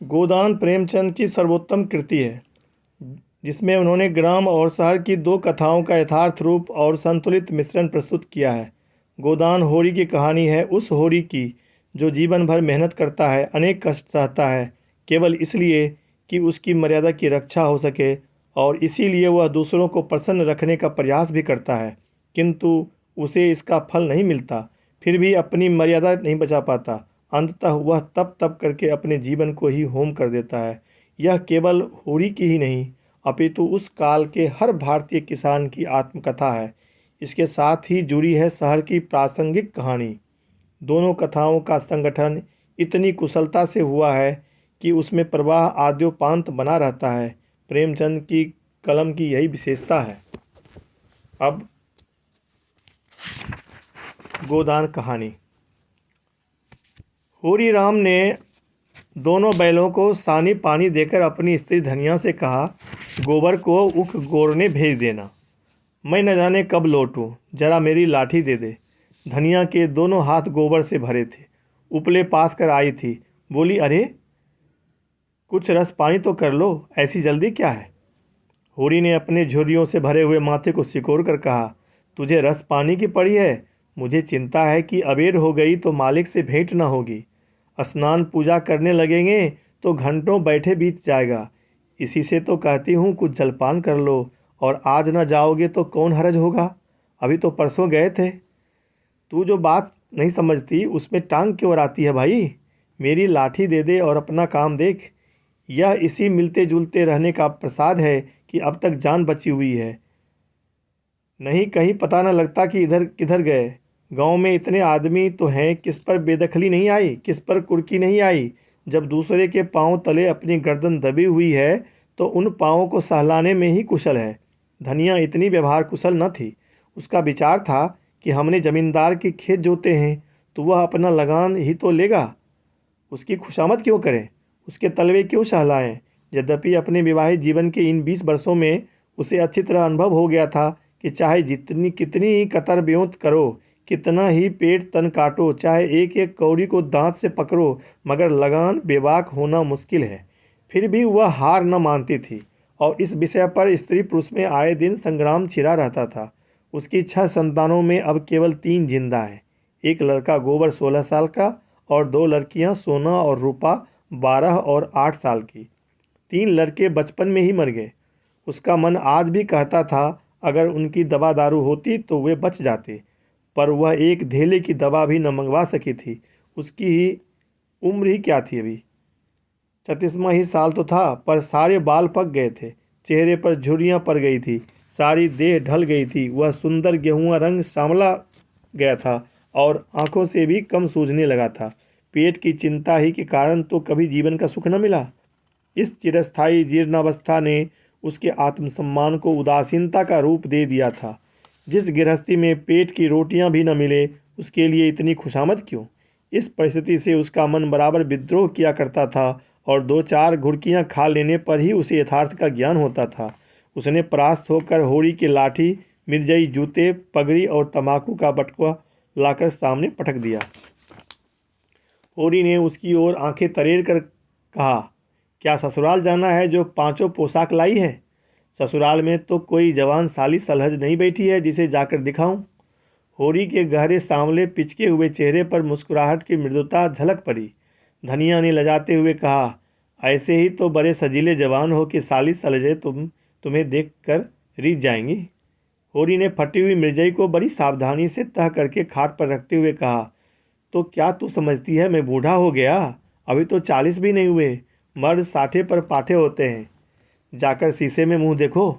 गोदान प्रेमचंद की सर्वोत्तम कृति है, जिसमें उन्होंने ग्राम और शहर की दो कथाओं का यथार्थ रूप और संतुलित मिश्रण प्रस्तुत किया है। गोदान होरी की कहानी है उस होरी की जो जीवन भर मेहनत करता है, अनेक कष्ट सहता है, केवल इसलिए कि उसकी मर्यादा की रक्षा हो सके, और इसीलिए वह दूसरों को प्रसन्न रखने का प्रयास भी करता है, किंतु उसे इसका फल नहीं मिलता। फिर भी अपनी मर्यादा नहीं बचा पाता। अंततः वह तप तप करके अपने जीवन को ही होम कर देता है। यह केवल होरी की ही नहीं, अपितु उस काल के हर भारतीय किसान की आत्मकथा है। इसके साथ ही जुड़ी है शहर की प्रासंगिक कहानी। दोनों कथाओं का संगठन इतनी कुशलता से हुआ है कि उसमें प्रवाह आद्योपांत बना रहता है। प्रेमचंद की कलम की यही विशेषता है। अब गोदान कहानी। होरी राम ने दोनों बैलों को सानी पानी देकर अपनी स्त्री धनिया से कहा, गोबर को उख गोरने भेज देना, मैं न जाने कब लौटूं, जरा मेरी लाठी दे दे। धनिया के दोनों हाथ गोबर से भरे थे। उपले पास कर आई थी, बोली, अरे कुछ रस पानी तो कर लो, ऐसी जल्दी क्या है। होरी ने अपने झुर्रियों से भरे हुए माथे को सिकोड़ कर कहा, तुझे रस पानी की पड़ी है। मुझे चिंता है कि अबेर हो गई तो मालिक से भेंट न होगी। स्नान पूजा करने लगेंगे तो घंटों बैठे बीत जाएगा। इसी से तो कहती हूँ कुछ जलपान कर लो, और आज न जाओगे तो कौन हरज होगा। अभी तो परसों गए थे। तू जो बात नहीं समझती उसमें टांग क्यों आती है भाई। मेरी लाठी दे दे और अपना काम देख। यह इसी मिलते जुलते रहने का प्रसाद है कि अब तक जान बची हुई है। नहीं कहीं पता न लगता कि इधर किधर गए। गांव में इतने आदमी तो हैं, किस पर बेदखली नहीं आई, किस पर कुर्की नहीं आई। जब दूसरे के पांव तले अपनी गर्दन दबी हुई है तो उन पांवों को सहलाने में ही कुशल है। धनिया इतनी व्यवहार कुशल न थी। उसका विचार था कि हमने जमींदार के खेत जोते हैं तो वह अपना लगान ही तो लेगा। उसकी खुशामद क्यों करें, उसके तलवे क्यों सहलाएं। यद्यपि अपने विवाहित जीवन के इन 20 वर्षों में उसे अच्छी तरह अनुभव हो गया था कि चाहे जितनी कितनी ही कतर ब्योंत करो, कितना ही पेट तन काटो, चाहे एक एक कौड़ी को दांत से पकड़ो, मगर लगान बेबाक होना मुश्किल है। फिर भी वह हार न मानती थी, और इस विषय पर स्त्री पुरुष में आए दिन संग्राम छिड़ा रहता था। उसकी 6 संतानों में अब केवल 3 जिंदा हैं। एक लड़का गोबर 16 साल का, और 2 लड़कियां सोना और रूपा 12 और 8 साल की। 3 लड़के बचपन में ही मर गए। उसका मन आज भी कहता था अगर उनकी दवा दारू होती तो वे बच जाते, पर वह एक धेले की दवा भी न मंगवा सकी थी। उसकी ही उम्र ही क्या थी, अभी 36वां ही साल तो था, पर सारे बाल पक गए थे। चेहरे पर झुर्रियाँ पड़ गई थी, सारी देह ढल गई थी। वह सुंदर गेहुआ रंग सांवला गया था और आंखों से भी कम सूझने लगा था। पेट की चिंता ही के कारण तो कभी जीवन का सुख न मिला। इस चिरस्थायी जीर्णावस्था ने उसके आत्मसम्मान को उदासीनता का रूप दे दिया था। जिस गृहस्थी में पेट की रोटियां भी न मिले, उसके लिए इतनी खुशामद क्यों। इस परिस्थिति से उसका मन बराबर विद्रोह किया करता था, और 2-4 घुड़कियां खा लेने पर ही उसे यथार्थ का ज्ञान होता था। उसने परास्त होकर होरी की लाठी, मिर्जई जूते, पगड़ी और तंबाकू का बटुआ लाकर सामने पटक दिया। होरी ने उसकी ओर आंखें तरेर कर कहा, क्या ससुराल जाना है जो 5 पोशाक लाई है। ससुराल में तो कोई जवान साली सलहज नहीं बैठी है जिसे जाकर दिखाऊं। होरी के गहरे सांवले पिचके हुए चेहरे पर मुस्कुराहट की मृदुता झलक पड़ी। धनिया ने लजाते हुए कहा, ऐसे ही तो बड़े सजीले जवान हो कि साली सलजे तुम्हें देखकर रीझ जाएंगी। होरी ने फटी हुई मिर्जई को बड़ी सावधानी से तह करके खाट पर रखते हुए कहा, तो क्या तू समझती है मैं बूढ़ा हो गया। अभी तो 40 भी नहीं हुए। मर्द 60 पर पाठे होते हैं। जाकर शीशे में मुंह देखो।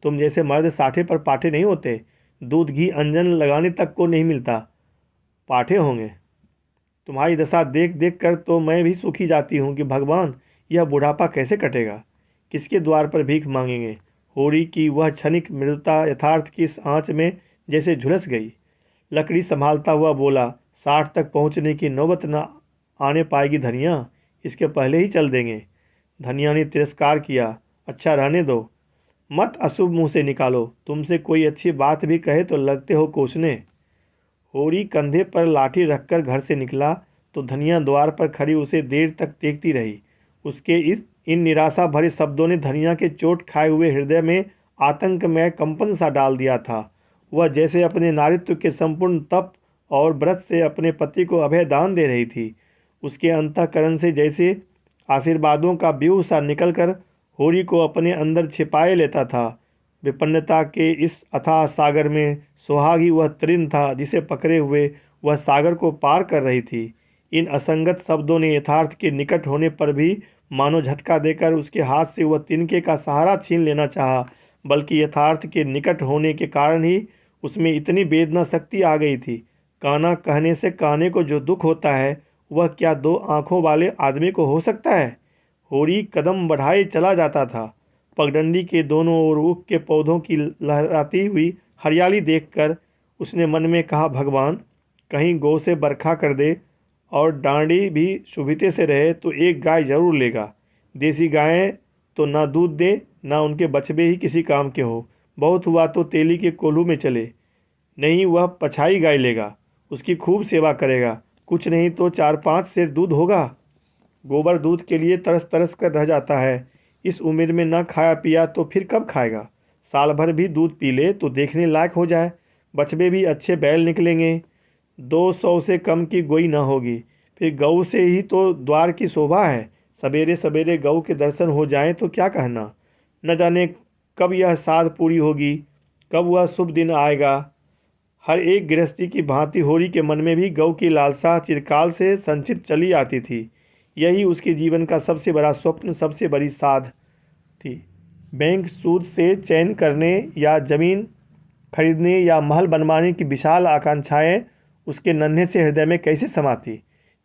तुम जैसे मर्द 60 पर पाठे नहीं होते। दूध घी अंजन लगाने तक को नहीं मिलता, पाठे होंगे। तुम्हारी दशा देख देख कर तो मैं भी सूखी जाती हूँ कि भगवान, यह बुढ़ापा कैसे कटेगा, किसके द्वार पर भीख मांगेंगे। होरी की वह क्षणिक मृदुता यथार्थ की इस आँच में जैसे झुलस गई। लकड़ी संभालता हुआ बोला, 60 तक पहुँचने की नौबत न आने पाएगी धनिया, इसके पहले ही चल देंगे। धनिया ने तिरस्कार किया, अच्छा रहने दो, मत अशुभ मुंह से निकालो। तुमसे कोई अच्छी बात भी कहे तो लगते हो कोसने। होरी कंधे पर लाठी रखकर घर से निकला तो धनिया द्वार पर खड़ी उसे देर तक देखती रही। उसके इन निराशा भरे शब्दों ने धनिया के चोट खाए हुए हृदय में आतंकमय कंपन सा डाल दिया था। वह जैसे अपने नारित्व के संपूर्ण तप और व्रत से अपने पति को अभय दान दे रही थी। उसके अंतःकरण से जैसे आशीर्वादों का व्यूह सा निकलकर होरी को अपने अंदर छिपाए लेता था। विपन्नता के इस अथाह सागर में सुहागी वह तृण था जिसे पकड़े हुए वह सागर को पार कर रही थी। इन असंगत शब्दों ने यथार्थ के निकट होने पर भी मानो झटका देकर उसके हाथ से वह तिनके का सहारा छीन लेना चाहा, बल्कि यथार्थ के निकट होने के कारण ही उसमें इतनी वेदना शक्ति आ गई थी। काना कहने से काने को जो दुख होता है वह क्या दो आंखों वाले आदमी को हो सकता है। होरी कदम बढ़ाए चला जाता था। पगडंडी के दोनों ओर ऊख के पौधों की लहराती हुई हरियाली देखकर उसने मन में कहा, भगवान कहीं गौ से बरखा कर दे और डांडी भी सुभिते से रहे तो एक गाय जरूर लेगा। देसी गायें तो ना दूध दे ना उनके बछड़े ही किसी काम के हो। बहुत हुआ तो तेली के कोल्हू में चले, नहीं वह पछाई गाय लेगा, उसकी खूब सेवा करेगा, कुछ नहीं तो 4-5 सेर दूध होगा। गोबर दूध के लिए तरस तरस कर रह जाता है। इस उम्र में ना खाया पिया तो फिर कब खाएगा। साल भर भी दूध पी ले तो देखने लायक हो जाए, बछड़े भी अच्छे बैल निकलेंगे। 200 से कम की गोई ना होगी। फिर गऊ से ही तो द्वार की शोभा है। सवेरे सवेरे गऊ के दर्शन हो जाएं तो क्या कहना। न जाने कब यह साध पूरी होगी, कब वह शुभ दिन आएगा। हर एक गृहस्थी की भांति होरी के मन में भी गऊ की लालसा चिरकाल से संचित चली आती थी। यही उसके जीवन का सबसे बड़ा स्वप्न, सबसे बड़ी साध थी। बैंक सूद से चयन करने या जमीन खरीदने या महल बनवाने की विशाल आकांक्षाएं उसके नन्हे से हृदय में कैसे समाती।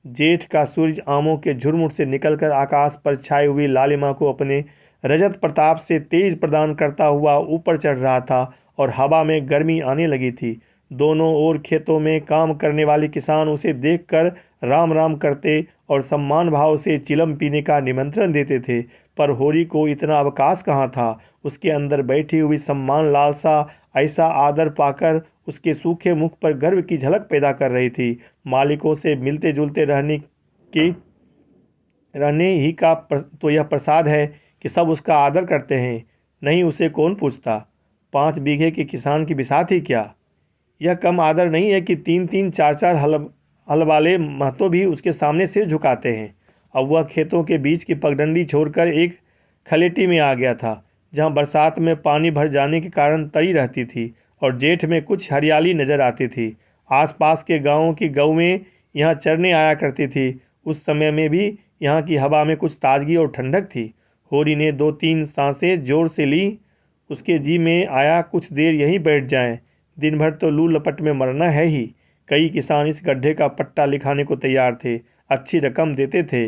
जेठ का सूरज आमों के झुरमुट से निकलकर आकाश पर छाई हुई लालिमा को अपने रजत प्रताप से तेज प्रदान करता हुआ ऊपर चढ़ रहा था और हवा में गर्मी आने लगी थी। दोनों ओर खेतों में काम करने वाले किसान उसे देखकर राम राम करते और सम्मान भाव से चिलम पीने का निमंत्रण देते थे, पर होरी को इतना अवकाश कहाँ था। उसके अंदर बैठी हुई सम्मान लालसा ऐसा आदर पाकर उसके सूखे मुख पर गर्व की झलक पैदा कर रही थी। मालिकों से मिलते जुलते रहने ही का तो यह प्रसाद है कि सब उसका आदर करते हैं, नहीं उसे कौन पूछता। 5 बीघे के किसान की बिसात ही क्या। यह कम आदर नहीं है कि 3-3 4-4 हल वाले महतो भी उसके सामने सिर झुकाते हैं। अब वह खेतों के बीच की पगडंडी छोड़कर एक खलेटी में आ गया था, जहाँ बरसात में पानी भर जाने के कारण तरी रहती थी और जेठ में कुछ हरियाली नजर आती थी। आसपास के गांवों की गौएं यहाँ चरने आया करती थी। उस समय में भी यहाँ की हवा में कुछ ताजगी और ठंडक थी। होरी ने 2-3 सांसें जोर से ली। उसके जी में आया कुछ देर यहीं बैठ जाएं, दिन भर तो लू लपट में मरना है ही। कई किसान इस गड्ढे का पट्टा लिखाने को तैयार थे, अच्छी रकम देते थे।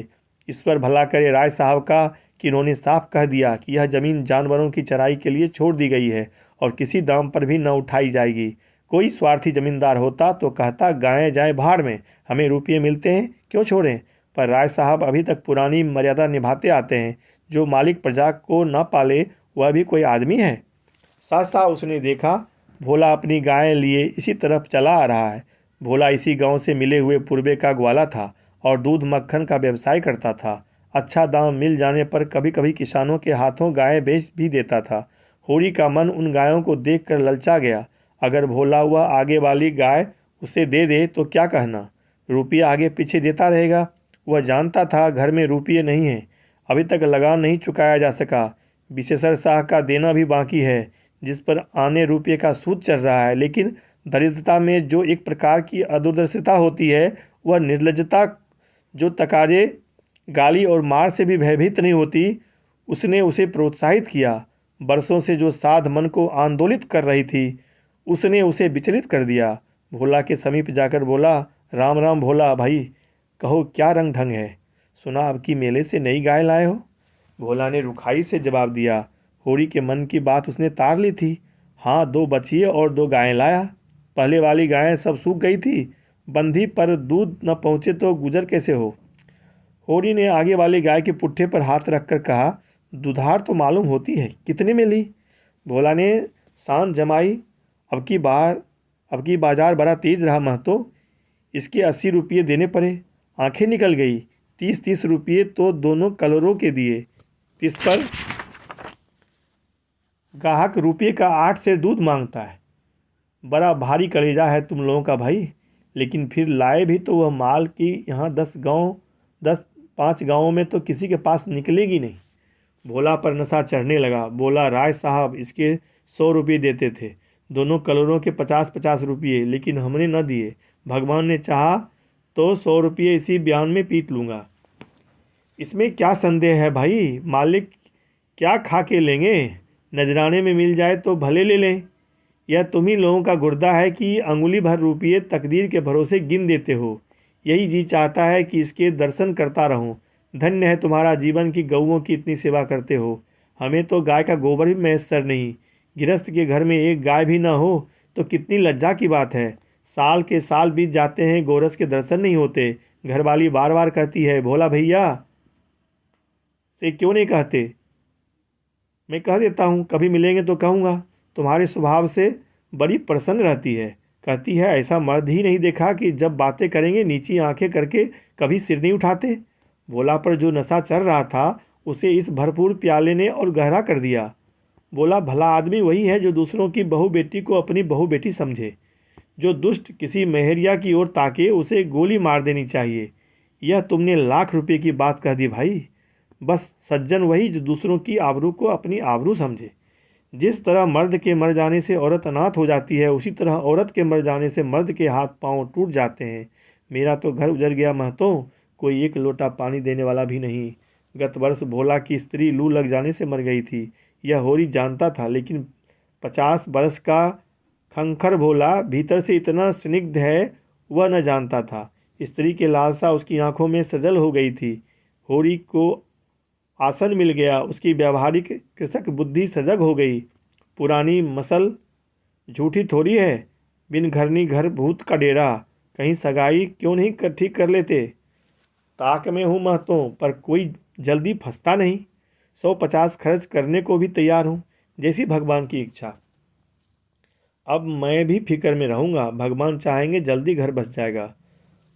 ईश्वर भला करे राय साहब का कि इन्होंने साफ कह दिया कि यह ज़मीन जानवरों की चराई के लिए छोड़ दी गई है और किसी दाम पर भी न उठाई जाएगी। कोई स्वार्थी जमींदार होता तो कहता गायें जाए भाड़ में, हमें रुपये मिलते हैं क्यों छोड़ें। पर राय साहब अभी तक पुरानी मर्यादा निभाते आते हैं। जो मालिक प्रजा को न पाले वह भी कोई आदमी है। साथ साथ उसने देखा भोला अपनी गायें लिए इसी तरफ चला आ रहा है। भोला इसी गांव से मिले हुए पूर्वे का ग्वाला था और दूध मक्खन का व्यवसाय करता था। अच्छा दाम मिल जाने पर कभी कभी किसानों के हाथों गायें बेच भी देता था। होरी का मन उन गायों को देखकर ललचा गया। अगर भोला हुआ आगे वाली गाय उसे दे दे तो क्या कहना, रुपया आगे पीछे देता रहेगा। वह जानता था घर में रुपये नहीं हैं, अभी तक लगान नहीं चुकाया जा सका। विशेषर शाह का देना भी बाकी है, जिस पर आने रुपये का सूद चल रहा है। लेकिन दरिद्रता में जो एक प्रकार की अदूरदर्शिता होती है, वह निर्लज्जता जो तकाजे गाली और मार से भी भयभीत नहीं होती, उसने उसे प्रोत्साहित किया। बरसों से जो साध मन को आंदोलित कर रही थी, उसने उसे विचलित कर दिया। भोला के समीप जाकर बोला, राम राम भोला भाई, कहो क्या रंग ढंग है। सुना अब की मेले से नई गाय लाए हो। भोला ने रुखाई से जवाब दिया। होरी के मन की बात उसने तार ली थी। हाँ, 2 बछिए और 2 गायें लाया। पहले वाली गायें सब सूख गई थी, बंधी पर दूध न पहुँचे तो गुजर कैसे हो। होरी ने आगे वाली गाय के पुट्ठे पर हाथ रखकर कहा, दुधार तो मालूम होती है, कितने में ली। भोला ने शान जमाई। अब की बाजार बड़ा तेज रहा महतो, इसके 80 रुपये देने पड़े। आंखें निकल गई। 30-30 रुपये तो दोनों कलरों के दिए। इस पर ग्राहक रुपये का 8 से दूध मांगता है। बड़ा भारी कलेजा है तुम लोगों का भाई। लेकिन फिर लाए भी तो वह माल कि यहाँ 5 गाँवों में तो किसी के पास निकलेगी नहीं। भोला पर नशा चढ़ने लगा। बोला, राय साहब इसके 100 रुपये देते थे, दोनों कलरों के 50-50 रुपये, लेकिन हमने न दिए। भगवान ने चाहा तो 100 रुपये इसी बयान में पीट लूँगा। इसमें क्या संदेह है भाई, मालिक क्या खा के लेंगे, नजराने में मिल जाए तो भले ले लें। यह तुम ही लोगों का गुर्दा है कि अंगुली भर रुपये तकदीर के भरोसे गिन देते हो। यही जी चाहता है कि इसके दर्शन करता रहूं। धन्य है तुम्हारा जीवन की गऊओं की इतनी सेवा करते हो। हमें तो गाय का गोबर भी मैसर नहीं। गृहस्थ के घर में एक गाय भी ना हो तो कितनी लज्जा की बात है। साल के साल बीत जाते हैं, गोरस के दर्शन नहीं होते। घरवाली बार बार कहती है, भोला भैया से क्यों नहीं कहते। मैं कह देता हूँ, कभी मिलेंगे तो कहूँगा। तुम्हारे स्वभाव से बड़ी प्रसन्न रहती है। कहती है, ऐसा मर्द ही नहीं देखा कि जब बातें करेंगे नीची आंखें करके कभी सिर नहीं उठाते। भोला पर जो नशा चढ़ रहा था उसे इस भरपूर प्याले ने और गहरा कर दिया। बोला, भला आदमी वही है जो दूसरों की बहू बेटी को अपनी बहू बेटी समझे। जो दुष्ट किसी मेहरिया की ओर ताके उसे गोली मार देनी चाहिए। यह तुमने लाख रुपये की बात कह दी भाई। बस सज्जन वही जो दूसरों की आबरू को अपनी आबरू समझे। जिस तरह मर्द के मर जाने से औरत अनाथ हो जाती है, उसी तरह औरत के मर जाने से मर्द के हाथ पांव टूट जाते हैं। मेरा तो घर उजड़ गया महतो, कोई एक लोटा पानी देने वाला भी नहीं। गत वर्ष भोला की स्त्री लू लग जाने से मर गई थी। यह होरी जानता था, लेकिन 50 बरस का खंखर भोला भीतर से इतना स्निग्ध है वह न जानता था। स्त्री के लालसा उसकी आंखों में सजल हो गई थी। होरी को आसन मिल गया, उसकी व्यावहारिक कृषक बुद्धि सजग हो गई। पुरानी मसल झूठी थोड़ी है, बिन घरनी घर भूत का डेरा। कहीं सगाई क्यों नहीं ठीक कर लेते। ताक में हूँ महतों, पर कोई जल्दी फंसता नहीं। 150 खर्च करने को भी तैयार हूँ, जैसी भगवान की इच्छा। अब मैं भी फिक्र में रहूँगा, भगवान चाहेंगे जल्दी घर बस जाएगा।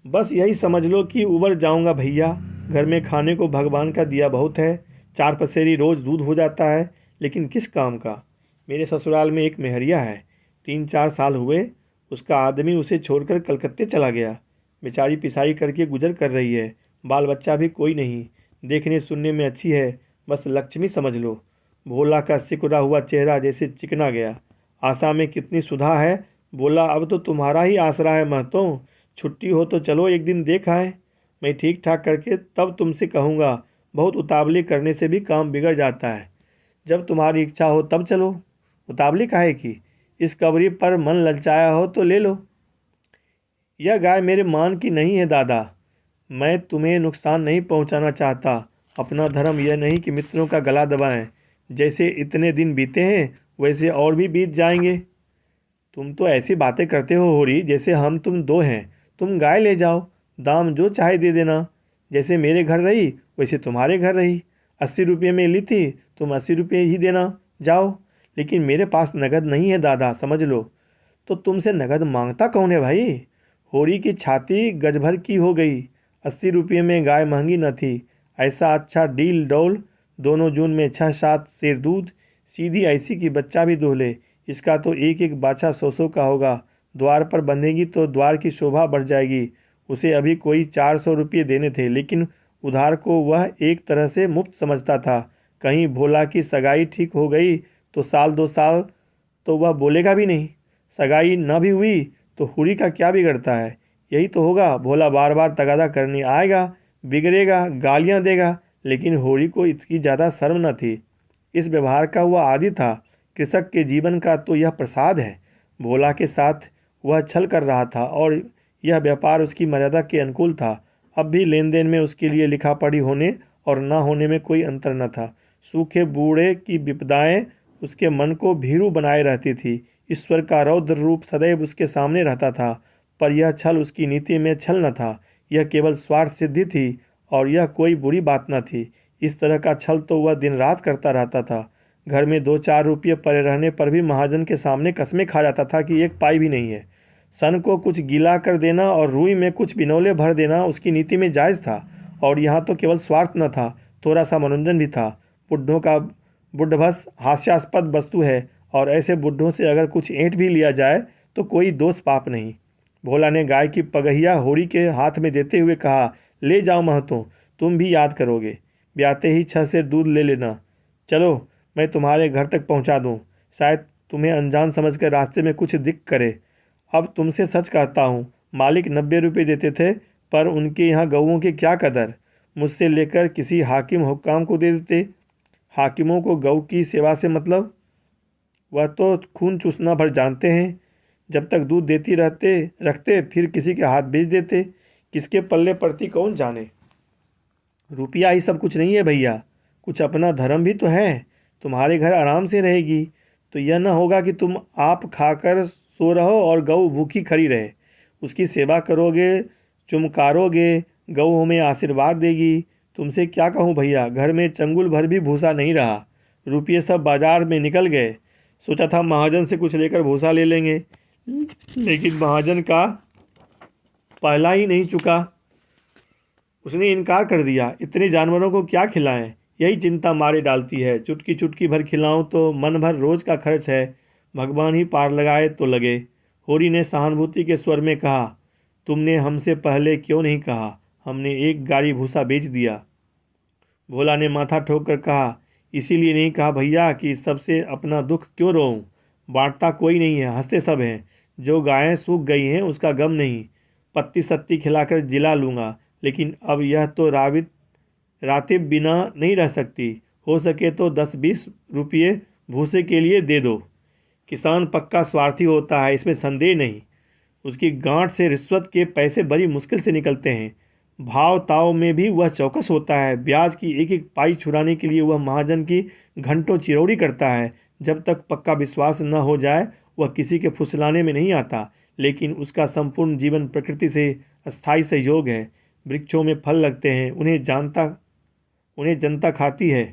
बस यही समझ लो कि उबर जाऊँगा भैया। घर में खाने को भगवान का दिया बहुत है। 4 पसेरी रोज़ दूध हो जाता है, लेकिन किस काम का। मेरे ससुराल में एक मेहरिया है, 3-4 साल हुए उसका आदमी उसे छोड़कर कलकत्ते चला गया। बेचारी पिसाई करके गुजर कर रही है। बाल बच्चा भी कोई नहीं। देखने सुनने में अच्छी है, बस लक्ष्मी समझ लो। भोला का सिकुड़ा हुआ चेहरा जैसे चिकना गया। आशा में कितनी सुधा है। बोला, अब तो तुम्हारा ही आसरा है महतों। छुट्टी हो तो चलो एक दिन देख आए। मैं ठीक ठाक करके तब तुमसे कहूँगा। बहुत उतावली करने से भी काम बिगड़ जाता है। जब तुम्हारी इच्छा हो तब चलो। उतावली काहे की। इस कबरी पर मन ललचाया हो तो ले लो। यह गाय मेरे मान की नहीं है दादा। मैं तुम्हें नुकसान नहीं पहुंचाना चाहता। अपना धर्म यह नहीं कि मित्रों का गला दबाएं। जैसे इतने दिन बीते हैं वैसे और भी बीत जाएंगे। तुम तो ऐसी बातें करते हो होरी, जैसे हम तुम दो हैं। तुम गाय ले जाओ, दाम जो चाहे दे देना। जैसे मेरे घर रही वैसे तुम्हारे घर रही। 80 रुपये में ली थी, तुम 80 रुपये ही देना। जाओ। लेकिन मेरे पास नगद नहीं है दादा, समझ लो। तो तुमसे नगद मांगता कौन है भाई। होरी की छाती गजभर की हो गई। 80 रुपये में गाय महंगी न थी। ऐसा अच्छा डील डौल। दोनों जून में 6-7 सेर दूध। सीधी ऐसी कि बच्चा भी दोहले। इसका तो एक एक बाछा 100-100 का होगा। द्वार पर बंधेगी तो द्वार की शोभा बढ़ जाएगी। उसे अभी कोई 400 रुपये देने थे, लेकिन उधार को वह एक तरह से मुफ्त समझता था। कहीं भोला की सगाई ठीक हो गई तो 1-2 साल तो वह बोलेगा भी नहीं। सगाई न भी हुई तो हुरी का क्या बिगड़ता है। यही तो होगा। भोला बार बार तगादा करने आएगा, बिगड़ेगा, गालियां देगा, लेकिन होरी को इसकी ज़्यादा शर्म न थी। इस व्यवहार का वह आदी था। कृषक के जीवन का तो यह प्रसाद है। भोला के साथ वह छल कर रहा था और यह व्यापार उसकी मर्यादा के अनुकूल था। अब भी लेन देन में उसके लिए लिखा पढ़ी होने और ना होने में कोई अंतर न था। सूखे बूढ़े की विपदाएं उसके मन को भीरू बनाए रहती थी। ईश्वर का रौद्र रूप सदैव उसके सामने रहता था, पर यह छल उसकी नीति में छल न था। यह केवल स्वार्थ सिद्धि थी और यह कोई बुरी बात न थी। इस तरह का छल तो वह दिन रात करता रहता था। घर में 2-4 रुपये पड़े रहने पर भी महाजन के सामने कस्में खा जाता था कि एक पाई भी नहीं है। सन को कुछ गीला कर देना और रुई में कुछ बिनौले भर देना उसकी नीति में जायज़ था और यहाँ तो केवल स्वार्थ न था, थोड़ा सा मनोरंजन भी था। बुड्ढों का बुड्ढभस हास्यास्पद वस्तु है, और ऐसे बुड्ढों से अगर कुछ ऐंठ भी लिया जाए तो कोई दोष पाप नहीं। भोला ने गाय की पगहिया होरी के हाथ में देते हुए कहा, ले जाओ महतो, तुम भी याद करोगे। ब्याते ही 6 सेर दूध ले लेना। चलो, मैं तुम्हारे घर तक पहुंचा दूं। शायद तुम्हें अनजान समझकर रास्ते में कुछ दिक करे। अब तुमसे सच कहता हूँ, मालिक 90 रुपये देते थे, पर उनके यहाँ गऊओं की क्या कदर। मुझसे लेकर किसी हाकिम हुक्काम को दे देते। हाकिमों को गऊ की सेवा से मतलब, वह तो खून चूसना भर जानते हैं। जब तक दूध देती रहते रखते, फिर किसी के हाथ बेच देते। किसके पल्ले पड़ती कौन जाने। रुपया ही सब कुछ नहीं है भैया, कुछ अपना धर्म भी तो है। तुम्हारे घर आराम से रहेगी तो यह न होगा कि तुम आप खाकर सो रहो और गऊ भूखी खड़ी रहे। उसकी सेवा करोगे, चुमकारोगे, गऊ हमें आशीर्वाद देगी। तुमसे क्या कहूँ भैया, घर में चंगुल भर भी भूसा नहीं रहा। रुपये सब बाजार में निकल गए। सोचा था महाजन से कुछ लेकर भूसा ले लेंगे, लेकिन महाजन का पहला ही नहीं चुका। उसने इनकार कर दिया। इतने जानवरों को क्या खिलाएं, यही चिंता मारे डालती है। चुटकी चुटकी भर खिलाऊं तो मन भर रोज का खर्च है। भगवान ही पार लगाए तो लगे। होरी ने सहानुभूति के स्वर में कहा, तुमने हमसे पहले क्यों नहीं कहा, हमने एक गाड़ी भूसा बेच दिया। भोला ने माथा ठोक कर कहा, इसीलिए नहीं कहा भैया कि सबसे अपना दुख क्यों रोऊं। बांटता कोई नहीं है, हंसते सब हैं। जो गायें सूख गई हैं उसका गम नहीं, पत्ती सत्ती खिलाकर जिला लूँगा। लेकिन अब यह तो रातें बिना नहीं रह सकती। हो सके तो 10-20 रुपये भूसे के लिए दे दो। किसान पक्का स्वार्थी होता है, इसमें संदेह नहीं। उसकी गांठ से रिश्वत के पैसे बड़ी मुश्किल से निकलते हैं। भाव ताव में भी वह चौकस होता है। ब्याज की एक एक पाई छुड़ाने के लिए वह महाजन की घंटों चिरौरी करता है। जब तक पक्का विश्वास न हो जाए वह किसी के फुसलाने में नहीं आता। लेकिन उसका संपूर्ण जीवन प्रकृति से अस्थायी सहयोग है। वृक्षों में फल लगते हैं, उन्हें जनता खाती है।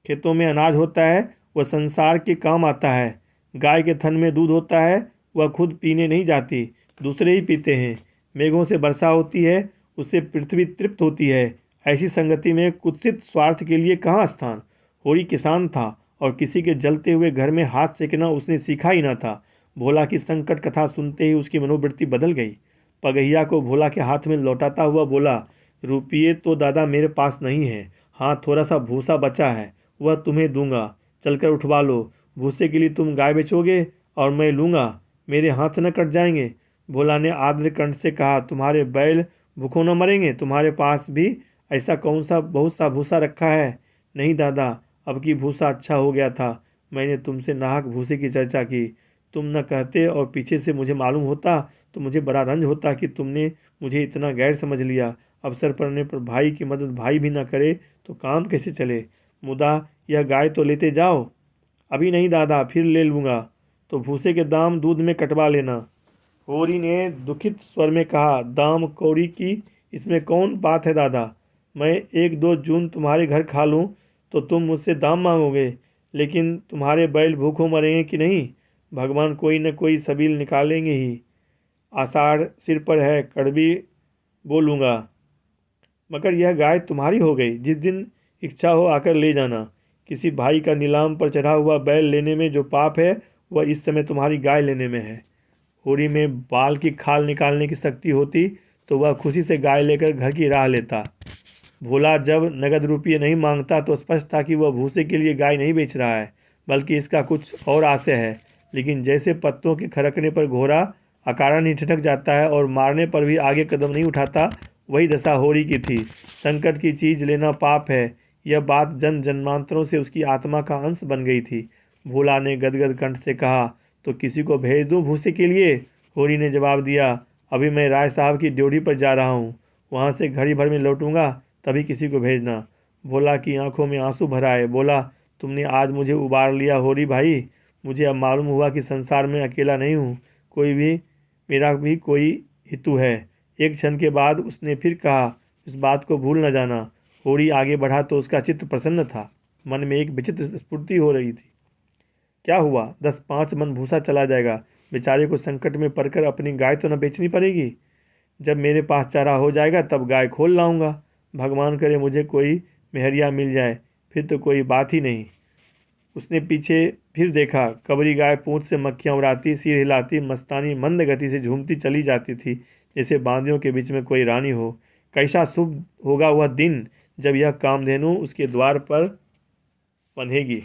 खेतों में अनाज होता है, वह संसार के काम आता है। गाय के थन में दूध होता है, वह खुद पीने नहीं जाती, दूसरे ही पीते हैं। मेघों से वर्षा होती है, उससे पृथ्वी तृप्त होती है। ऐसी संगति में कुत्सित स्वार्थ के लिए कहाँ स्थान। होरी किसान था और किसी के जलते हुए घर में हाथ सेकना उसने सीखा ही न था। भोला की संकट कथा सुनते ही उसकी मनोवृत्ति बदल गई। पगहिया को भोला के हाथ में लौटाता हुआ बोला, रुपये तो दादा मेरे पास नहीं है। हाँ, थोड़ा सा भूसा बचा है, वह तुम्हें दूंगा। चलकर उठवा लो। भूसे के लिए तुम गाय बेचोगे और मैं लूँगा, मेरे हाथ न कट जाएंगे। भोला ने आर्द्र कंठ से कहा, तुम्हारे बैल भूखों न मरेंगे। तुम्हारे पास भी ऐसा कौन सा बहुत सा भूसा रखा है। नहीं दादा, अब की भूसा अच्छा हो गया था। मैंने तुमसे नाहक भूसे की चर्चा की। तुम न कहते और पीछे से मुझे मालूम होता तो मुझे बड़ा रंज होता कि तुमने मुझे इतना गैर समझ लिया। अवसर पड़ने पर भाई की मदद भाई भी न करे तो काम कैसे चले। मुदा यह गाय तो लेते जाओ। अभी नहीं दादा, फिर ले लूँगा। तो भूसे के दाम दूध में कटवा लेना। होरी ने दुखित स्वर में कहा, दाम कौड़ी की इसमें कौन बात है दादा। मैं 1-2 जून तुम्हारे घर खा लूँ तो तुम मुझसे दाम मांगोगे, लेकिन तुम्हारे बैल भूखों मरेंगे कि नहीं। भगवान कोई न कोई सबील निकालेंगे ही। आषाढ़ सिर पर है, कड़वी बोलूँगा, मगर यह गाय तुम्हारी हो गई। जिस दिन इच्छा हो आकर ले जाना। किसी भाई का नीलाम पर चढ़ा हुआ बैल लेने में जो पाप है वह इस समय तुम्हारी गाय लेने में है। होरी में बाल की खाल निकालने की शक्ति होती तो वह खुशी से गाय लेकर घर की राह लेता। भोला जब नगद रुपये नहीं मांगता तो स्पष्ट था कि वह भूसे के लिए गाय नहीं बेच रहा है, बल्कि इसका कुछ और आशय है। लेकिन जैसे पत्तों के खरकने पर घोड़ा अकारण ही ठिठक जाता है और मारने पर भी आगे कदम नहीं उठाता, वही दशा होरी की थी। संकट की चीज़ लेना पाप है, यह बात जन जन्मांतरों से उसकी आत्मा का अंश बन गई थी। भोला ने गदगद कंठ से कहा, तो किसी को भेज दूं भूसे के लिए। होरी ने जवाब दिया, अभी मैं राय साहब की ड्योढ़ी पर जा रहा हूँ, वहाँ से घड़ी भर में लौटूंगा, तभी किसी को भेजना। भोला की आंखों में आंसू भर आए। बोला, तुमने आज मुझे उबार लिया होरी भाई। मुझे अब मालूम हुआ कि संसार में अकेला नहीं हूँ, मेरा भी कोई हितु है। एक क्षण के बाद उसने फिर कहा, इस बात को भूल न जाना। होरी आगे बढ़ा तो उसका चित्त प्रसन्न था। मन में एक विचित्र स्फूर्ति हो रही थी। क्या हुआ, 10-5 मन भूसा चला जाएगा। बेचारे को संकट में पड़कर अपनी गाय तो न बेचनी पड़ेगी। जब मेरे पास चारा हो जाएगा तब गाय खोल लाऊंगा। भगवान करे मुझे कोई मेहरिया मिल जाए, फिर तो कोई बात ही नहीं। उसने पीछे फिर देखा। कबरी गाय पूंछ से मक्खियाँ उड़ाती, सिर हिलाती, मस्तानी मंद गति से झूमती चली जाती थी, जैसे बांदियों के बीच में कोई रानी हो। कैसा शुभ होगा वह दिन जब यह कामधेनु उसके द्वार पर बंधेगी।